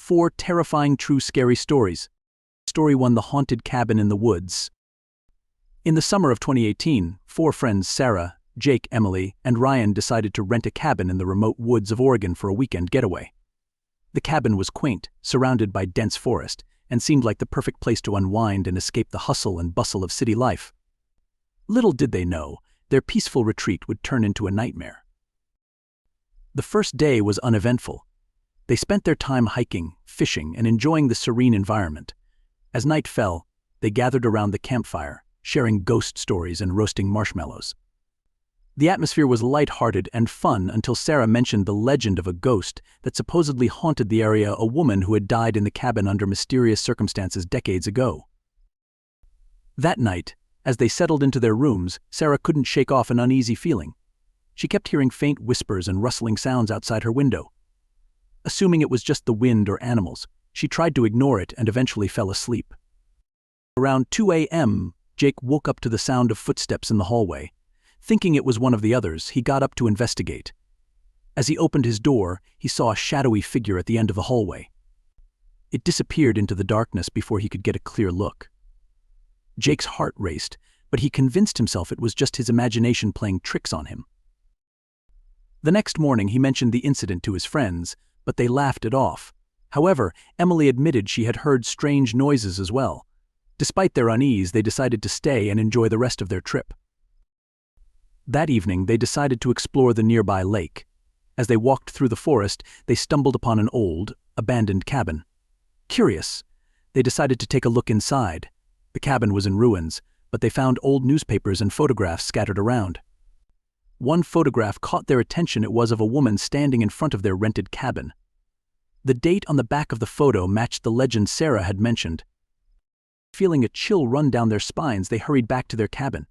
4 terrifying true scary stories. Story 1: The Haunted Cabin in the Woods. In the summer of 2018, 4 friends Sarah, Jake, Emily, and Ryan decided to rent a cabin in the remote woods of Oregon for a weekend getaway. The cabin was quaint, surrounded by dense forest, and seemed like the perfect place to unwind and escape the hustle and bustle of city life. Little did they know, their peaceful retreat would turn into a nightmare. The first day was uneventful. They spent their time hiking, fishing, and enjoying the serene environment. As night fell, they gathered around the campfire, sharing ghost stories and roasting marshmallows. The atmosphere was light-hearted and fun until Sarah mentioned the legend of a ghost that supposedly haunted the area, a woman who had died in the cabin under mysterious circumstances decades ago. That night, as they settled into their rooms, Sarah couldn't shake off an uneasy feeling. She kept hearing faint whispers and rustling sounds outside her window. Assuming it was just the wind or animals, she tried to ignore it and eventually fell asleep. Around 2 a.m., Jake woke up to the sound of footsteps in the hallway. Thinking it was one of the others, he got up to investigate. As he opened his door, he saw a shadowy figure at the end of the hallway. It disappeared into the darkness before he could get a clear look. Jake's heart raced, but he convinced himself it was just his imagination playing tricks on him. The next morning, he mentioned the incident to his friends, but they laughed it off. However, Emily admitted she had heard strange noises as well. Despite their unease, they decided to stay and enjoy the rest of their trip. That evening, they decided to explore the nearby lake. As they walked through the forest, they stumbled upon an old, abandoned cabin. Curious, they decided to take a look inside. The cabin was in ruins, but they found old newspapers and photographs scattered around. One photograph caught their attention. It was of a woman standing in front of their rented cabin. The date on the back of the photo matched the legend Sarah had mentioned. Feeling a chill run down their spines, they hurried back to their cabin.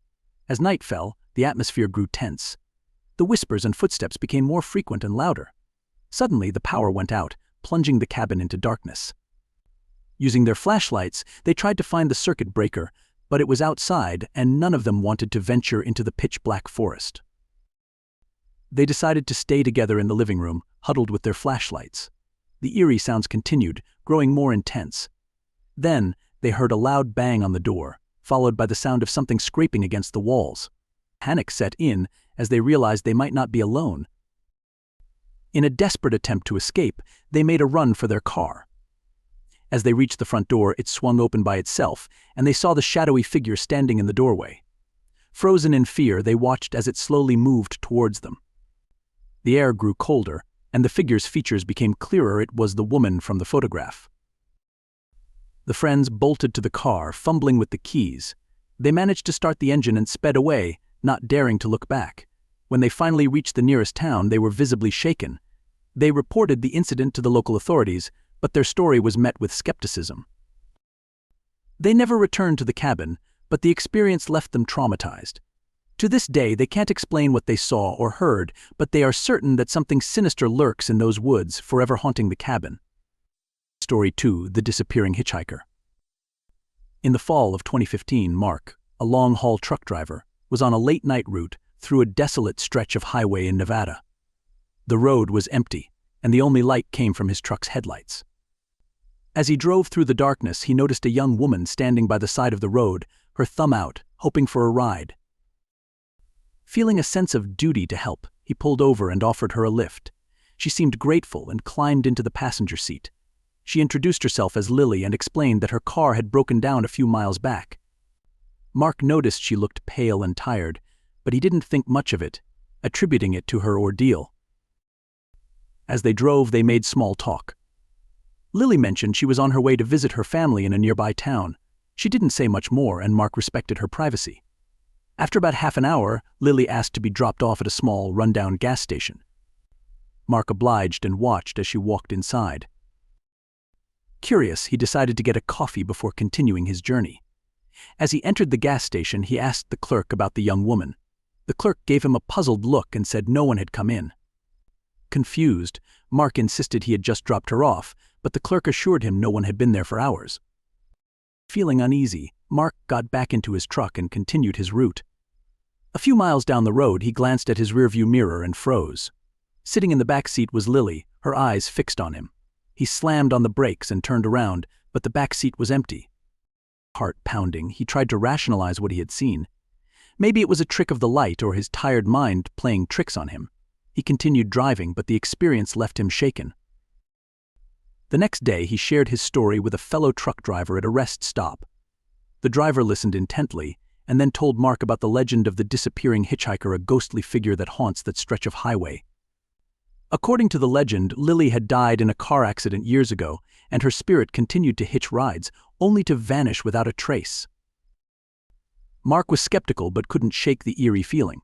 As night fell, the atmosphere grew tense. The whispers and footsteps became more frequent and louder. Suddenly, the power went out, plunging the cabin into darkness. Using their flashlights, they tried to find the circuit breaker, but it was outside, and none of them wanted to venture into the pitch-black forest. They decided to stay together in the living room, huddled with their flashlights. The eerie sounds continued, growing more intense. Then, they heard a loud bang on the door, followed by the sound of something scraping against the walls. Panic set in as they realized they might not be alone. In a desperate attempt to escape, they made a run for their car. As they reached the front door, it swung open by itself, and they saw the shadowy figure standing in the doorway. Frozen in fear, they watched as it slowly moved towards them. The air grew colder, and the figure's features became clearer. It was the woman from the photograph. The friends bolted to the car, fumbling with the keys. They managed to start the engine and sped away, not daring to look back. When they finally reached the nearest town, they were visibly shaken. They reported the incident to the local authorities, but their story was met with skepticism. They never returned to the cabin, but the experience left them traumatized. To this day, they can't explain what they saw or heard, but they are certain that something sinister lurks in those woods, forever haunting the cabin. Story 2: The Disappearing Hitchhiker. In the fall of 2015, Mark, a long-haul truck driver, was on a late-night route through a desolate stretch of highway in Nevada. The road was empty, and the only light came from his truck's headlights. As he drove through the darkness, he noticed a young woman standing by the side of the road, her thumb out, hoping for a ride. Feeling a sense of duty to help, he pulled over and offered her a lift. She seemed grateful and climbed into the passenger seat. She introduced herself as Lily and explained that her car had broken down a few miles back. Mark noticed she looked pale and tired, but he didn't think much of it, attributing it to her ordeal. As they drove, they made small talk. Lily mentioned she was on her way to visit her family in a nearby town. She didn't say much more, and Mark respected her privacy. After about half an hour, Lily asked to be dropped off at a small, rundown gas station. Mark obliged and watched as she walked inside. Curious, he decided to get a coffee before continuing his journey. As he entered the gas station, he asked the clerk about the young woman. The clerk gave him a puzzled look and said no one had come in. Confused, Mark insisted he had just dropped her off, but the clerk assured him no one had been there for hours. Feeling uneasy, Mark got back into his truck and continued his route. A few miles down the road, he glanced at his rearview mirror and froze. Sitting in the back seat was Lily, her eyes fixed on him. He slammed on the brakes and turned around, but the back seat was empty. Heart pounding, he tried to rationalize what he had seen. Maybe it was a trick of the light or his tired mind playing tricks on him. He continued driving, but the experience left him shaken. The next day, he shared his story with a fellow truck driver at a rest stop. The driver listened intently and then told Mark about the legend of the disappearing hitchhiker, a ghostly figure that haunts that stretch of highway. According to the legend, Lily had died in a car accident years ago, and her spirit continued to hitch rides, only to vanish without a trace. Mark was skeptical but couldn't shake the eerie feeling.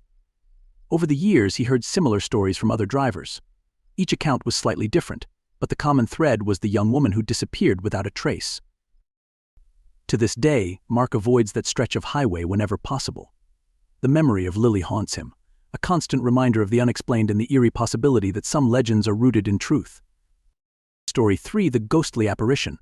Over the years, he heard similar stories from other drivers. Each account was slightly different, but the common thread was the young woman who disappeared without a trace. To this day, Mark avoids that stretch of highway whenever possible. The memory of Lily haunts him, a constant reminder of the unexplained and the eerie possibility that some legends are rooted in truth. Story 3: The Ghostly Apparition.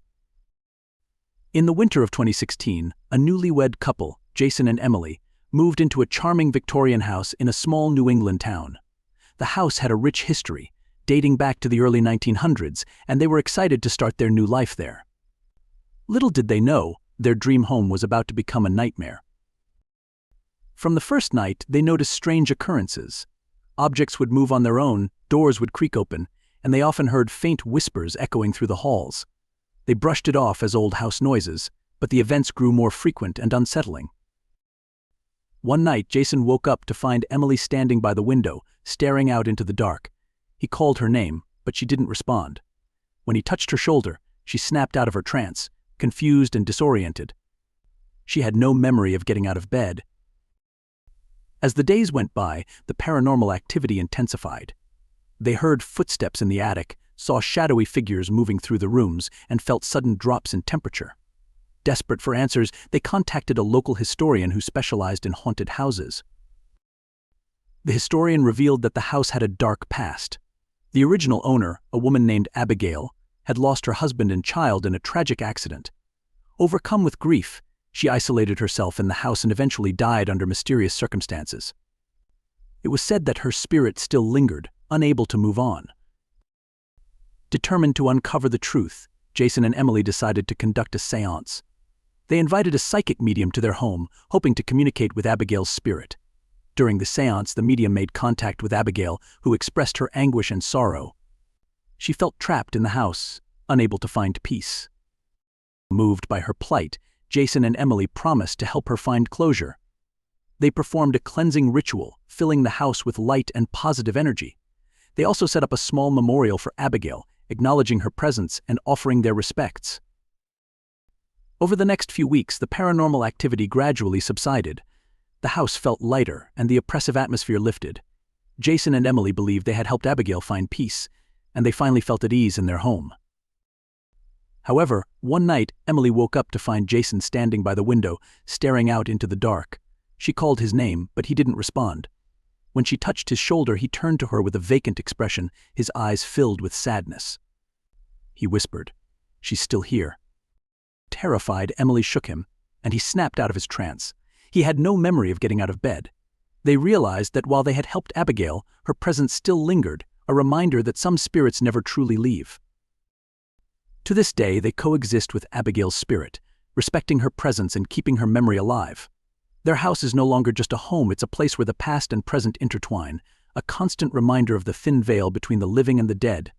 In the winter of 2016, a newlywed couple, Jason and Emily, moved into a charming Victorian house in a small New England town. The house had a rich history, dating back to the early 1900s, and they were excited to start their new life there. Little did they know, their dream home was about to become a nightmare. From the first night, they noticed strange occurrences. Objects would move on their own, doors would creak open, and they often heard faint whispers echoing through the halls. They brushed it off as old house noises, but the events grew more frequent and unsettling. One night, Jason woke up to find Emily standing by the window, staring out into the dark. He called her name, but she didn't respond. When he touched her shoulder, she snapped out of her trance, confused and disoriented. She had no memory of getting out of bed. As the days went by, the paranormal activity intensified. They heard footsteps in the attic, saw shadowy figures moving through the rooms, and felt sudden drops in temperature. Desperate for answers, they contacted a local historian who specialized in haunted houses. The historian revealed that the house had a dark past. The original owner, a woman named Abigail, had lost her husband and child in a tragic accident. Overcome with grief, she isolated herself in the house and eventually died under mysterious circumstances. It was said that her spirit still lingered, unable to move on. Determined to uncover the truth, Jason and Emily decided to conduct a séance. They invited a psychic medium to their home, hoping to communicate with Abigail's spirit. During the séance, the medium made contact with Abigail, who expressed her anguish and sorrow. She felt trapped in the house, unable to find peace. Moved by her plight, Jason and Emily promised to help her find closure. They performed a cleansing ritual, filling the house with light and positive energy. They also set up a small memorial for Abigail, acknowledging her presence and offering their respects. Over the next few weeks, the paranormal activity gradually subsided. The house felt lighter, and the oppressive atmosphere lifted. Jason and Emily believed they had helped Abigail find peace, and they finally felt at ease in their home. However, one night, Emily woke up to find Jason standing by the window, staring out into the dark. She called his name, but he didn't respond. When she touched his shoulder, he turned to her with a vacant expression, his eyes filled with sadness. He whispered, "She's still here." Terrified, Emily shook him, and he snapped out of his trance. He had no memory of getting out of bed. They realized that while they had helped Abigail, her presence still lingered, a reminder that some spirits never truly leave. To this day, they coexist with Abigail's spirit, respecting her presence and keeping her memory alive. Their house is no longer just a home, it's a place where the past and present intertwine, a constant reminder of the thin veil between the living and the dead.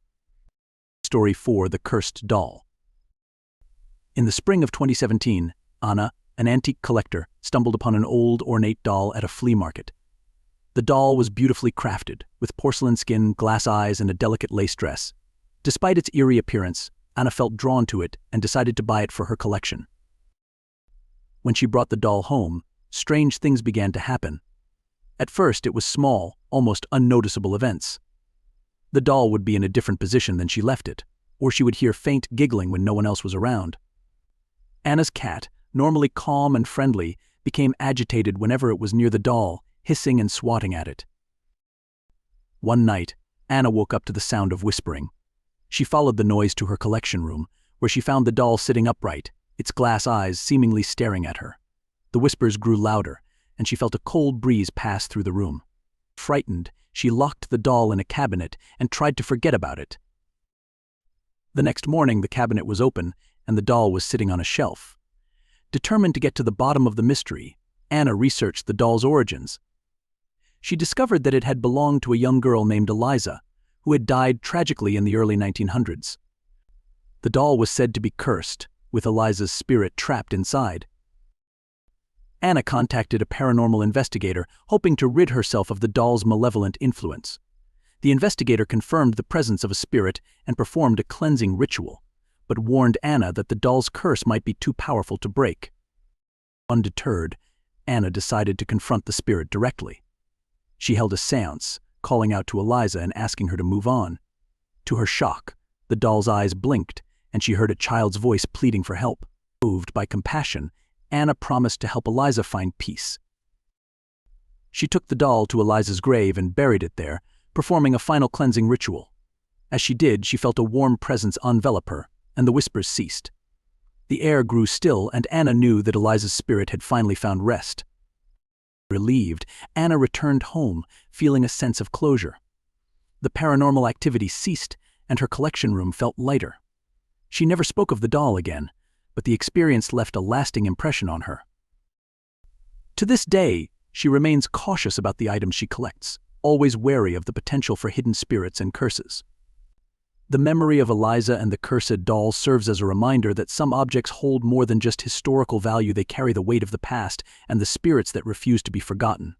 Story 4: The Cursed Doll. In the spring of 2017, Anna, an antique collector, stumbled upon an old, ornate doll at a flea market. The doll was beautifully crafted, with porcelain skin, glass eyes, and a delicate lace dress. Despite its eerie appearance, Anna felt drawn to it and decided to buy it for her collection. When she brought the doll home, strange things began to happen. At first, it was small, almost unnoticeable events. The doll would be in a different position than she left it, or she would hear faint giggling when no one else was around. Anna's cat, normally calm and friendly, became agitated whenever it was near the doll, hissing and swatting at it. One night, Anna woke up to the sound of whispering. She followed the noise to her collection room, where she found the doll sitting upright, its glass eyes seemingly staring at her. The whispers grew louder, and she felt a cold breeze pass through the room. Frightened, she locked the doll in a cabinet and tried to forget about it. The next morning, the cabinet was open, and the doll was sitting on a shelf. Determined to get to the bottom of the mystery, Anna researched the doll's origins. She discovered that it had belonged to a young girl named Eliza, who had died tragically in the early 1900s. The doll was said to be cursed, with Eliza's spirit trapped inside. Anna contacted a paranormal investigator, hoping to rid herself of the doll's malevolent influence. The investigator confirmed the presence of a spirit and performed a cleansing ritual, but warned Anna that the doll's curse might be too powerful to break. Undeterred, Anna decided to confront the spirit directly. She held a séance, calling out to Eliza and asking her to move on. To her shock, the doll's eyes blinked, and she heard a child's voice pleading for help. Moved by compassion, Anna promised to help Eliza find peace. She took the doll to Eliza's grave and buried it there, performing a final cleansing ritual. As she did, she felt a warm presence envelop her, and the whispers ceased. The air grew still, and Anna knew that Eliza's spirit had finally found rest. Relieved, Anna returned home, feeling a sense of closure. The paranormal activity ceased, and her collection room felt lighter. She never spoke of the doll again, but the experience left a lasting impression on her. To this day, she remains cautious about the items she collects, always wary of the potential for hidden spirits and curses. The memory of Eliza and the cursed doll serves as a reminder that some objects hold more than just historical value. They carry the weight of the past and the spirits that refuse to be forgotten.